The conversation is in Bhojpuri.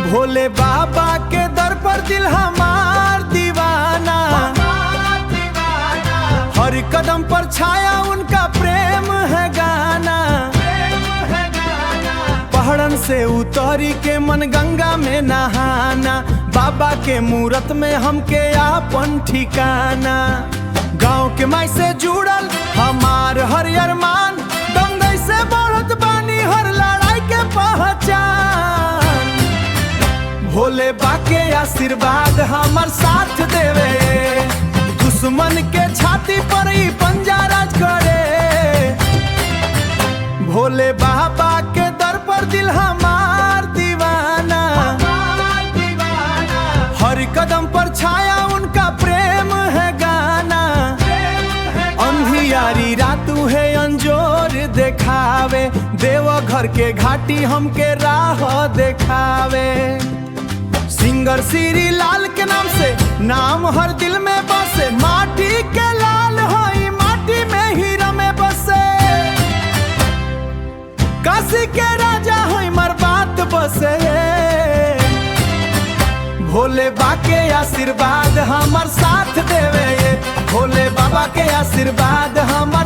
भोले बाबा के दर पर दिल हमार दीवाना, हर कदम पर छाया उनका प्रेम है गाना। पहाड़न से उतरी के मन गंगा में नहाना, बाबा के मूरत में हमके आपन ठिकाना। गाँव के माई से जुड़ल हमार हर अरमान, दंगई से बढ़त बानी हर लड़ाई के पहचान। भोले बा के आशीर्वाद हमार साथ देवे, दुश्मन के छाती पर ही पंजा राज करे। भोले बाबा के दर पर दिल हमार दीवाना, हर कदम पर छाया उनका प्रेम है गाना। अंधियारी रातू है अंजोर देखावे, देवघर के घाटी हमके राह देखावे। सिंगर श्री लाल के नाम से नाम हर दिल में बसे, माटी के लाल होई माटी में हीरा में बसे। काशी के राजा होई मर बात बसे। भोले बा के आशीर्वाद हमार साथ देवे, भोले बाबा के आशीर्वाद हमार